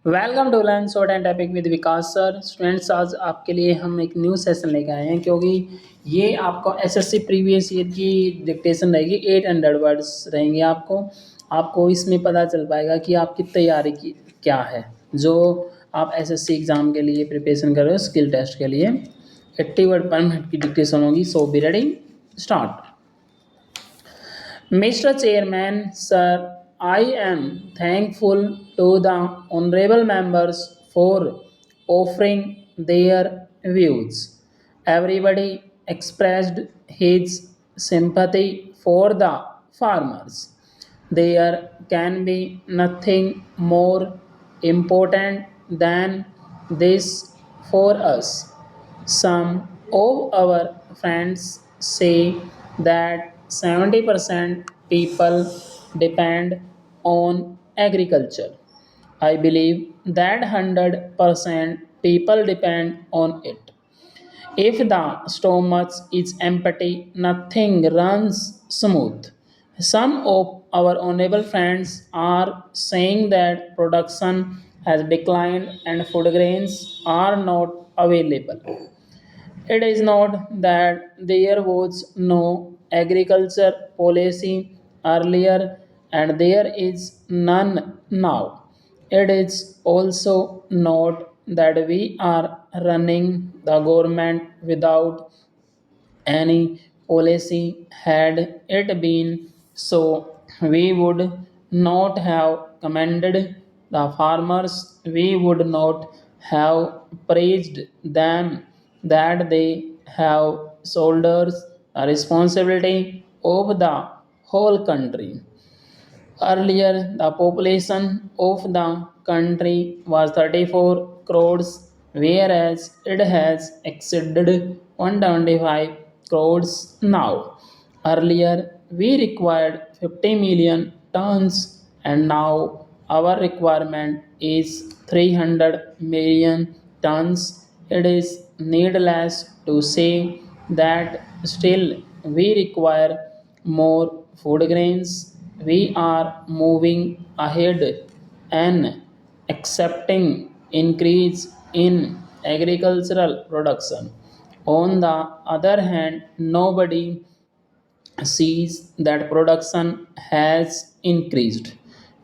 Welcome to learn short and topic with Vikas sir. Students, आज आपके लिए हम एक न्यू सेशन लेके आए हैं क्योंकि ये आपको एसएससी प्रीवियस ईयर की डिक्टेशन रहेगी। 800 वर्ड्स रहेंगे। आपको इसमें पता चल पाएगा कि आपकी तैयारी की क्या है। जो आप एसएससी एग्ज़ाम के लिए प्रिपरेशन कर रहे हो, स्किल टेस्ट के लिए 80 वर्ड पर मिनट की डिक्टेशन होगी। So be ready, start. Mr. Chairman, sir, I am thankful to the honorable members for offering their views. Everybody expressed his sympathy for the farmers. There can be nothing more important than this for us. Some of our friends say that 70% people depend on agriculture. I believe that 100% people depend on it. If the stomach is empty, nothing runs smooth. Some of our honorable friends are saying that production has declined and food grains are not available. It is not that there was no agriculture policy earlier and there is none now. It is also not that we are running the government without any policy. Had it been so, we would not have commended the farmers, we would not have praised them that they have shoulders a responsibility of the whole country. Earlier, the population of the country was 34 crores, whereas it has exceeded 125 crores now. Earlier, we required 50 million tons, and now our requirement is 300 million tons. It is needless to say that still we require more food grains. We are moving ahead and accepting increase in agricultural production. On the other hand, nobody sees that production has increased.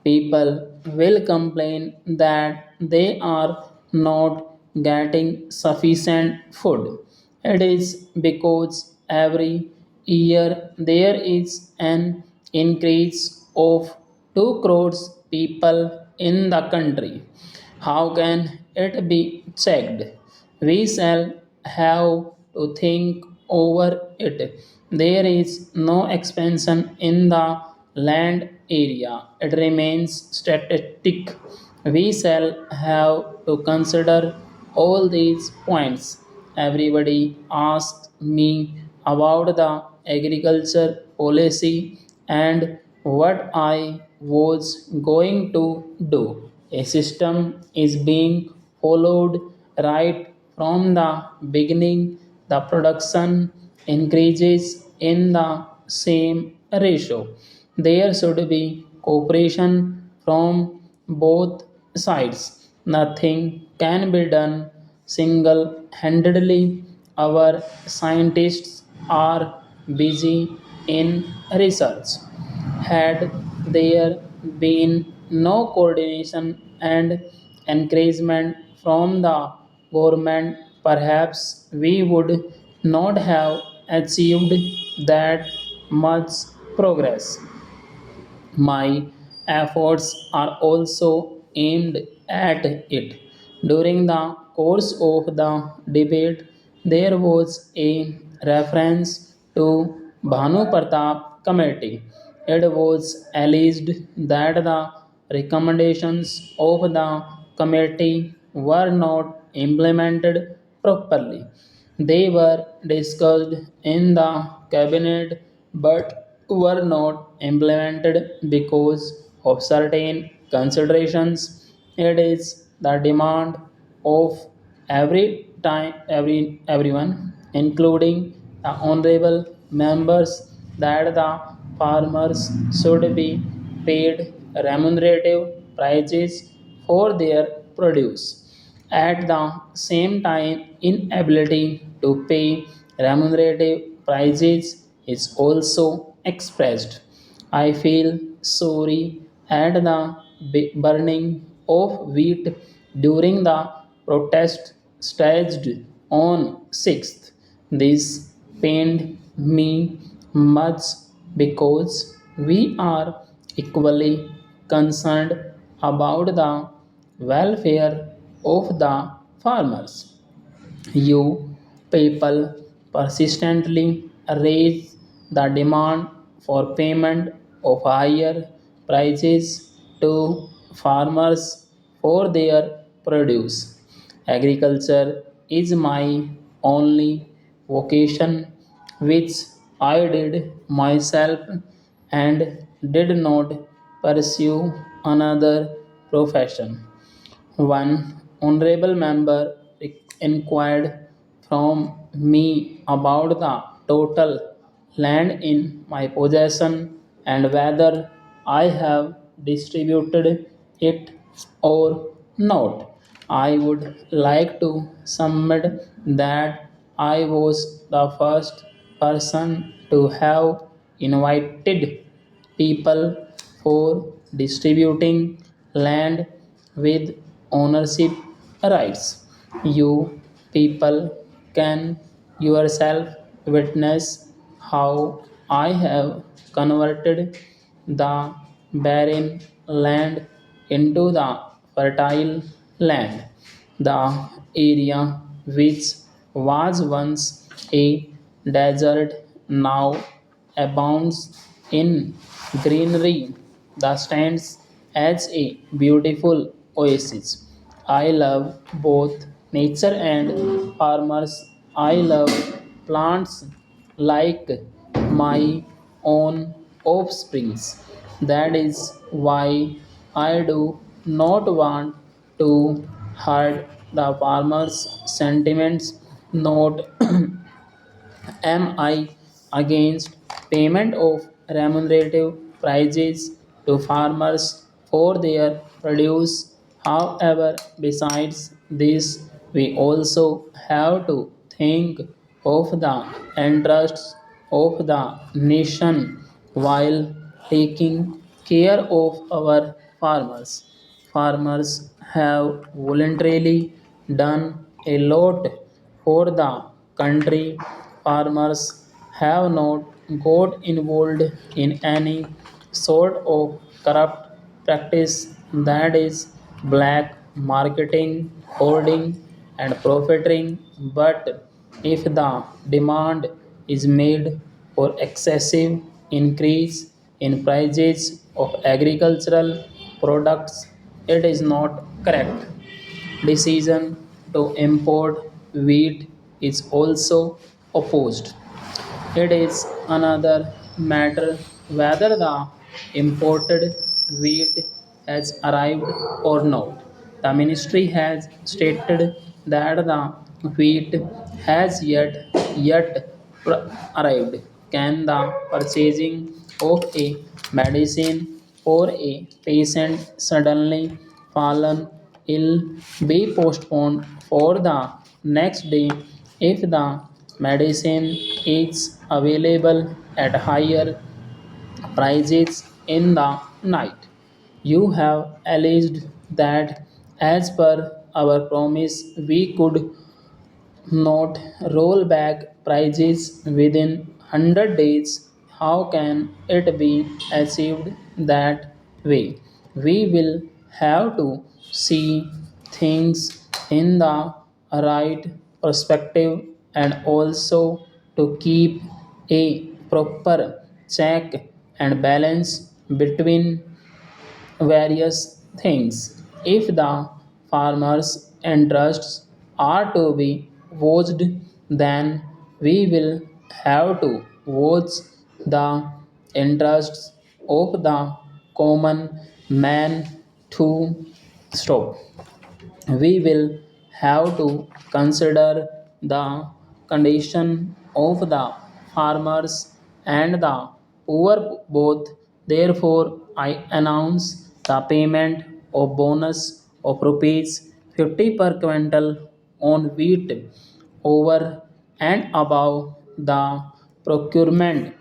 People will complain that they are not getting sufficient food. It is because every year there is an increase of 2 crores people in the country. How can it be checked? We shall have to think over it. There is no expansion in the land area, it remains static. We shall have to consider all these points. Everybody asks me about the agriculture policy and what I was going to do. A system is being followed right from the beginning. The production increases in the same ratio. There should be cooperation from both sides. Nothing can be done single handedly. Our scientists are busy in research. Had there been no coordination and encouragement from the government, perhaps we would not have achieved that much progress. My efforts are also aimed at it. During the course of the debate, there was a reference to Bhanu Pratap Committee. It was alleged that the recommendations of the committee were not implemented properly. They were discussed in the cabinet but were not implemented because of certain considerations. It is the demand of everyone, including the honorable members, that the farmers should be paid remunerative prices for their produce. At the same time, inability to pay remunerative prices is also expressed. I feel sorry at the burning of wheat during the protest staged on 6th. This pained me much because we are equally concerned about the welfare of the farmers. You people persistently raise the demand for payment of higher prices to farmers for their produce. Agriculture is my only vocation, which I did myself and did not pursue another profession. One honorable member inquired from me about the total land in my possession and whether I have distributed it or not. I would like to submit that I was the first person to have invited people for distributing land with ownership rights. You people can yourself witness how I have converted the barren land into the fertile land. The area which was once a desert now abounds in greenery that stands as a beautiful oasis. I love both nature and farmers. I love plants like my own offsprings. That is why I do not want to hurt the farmers' sentiments, not am I against payment of remunerative prices to farmers for their produce. However, besides this, we also have to think of the interests of the nation while taking care of our farmers. Farmers have voluntarily done a lot for the country. Farmers have not got involved in any sort of corrupt practice, that is black marketing, hoarding and profiting. But if the demand is made for excessive increase in prices of agricultural products, it is not correct. Decision to import wheat is also opposed. It is another matter whether the imported wheat has arrived or not. The ministry has stated that the wheat has yet arrived. Can the purchasing of a medicine for a patient suddenly fallen ill be postponed for the next day if the medicine is available at higher prices in the night? You have alleged that as per our promise we could not roll back prices within 100 days. How can it be achieved that way? We will have to see things in the right perspective and also to keep a proper check and balance between various things. If the farmers' interests are to be watched, then we will have to watch the interests of the common man to stop. We will have to consider the condition of the farmers and the poor both. Therefore, I announce the payment of bonus of rupees 50 per quintal on wheat over and above the procurement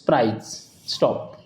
price. Stop.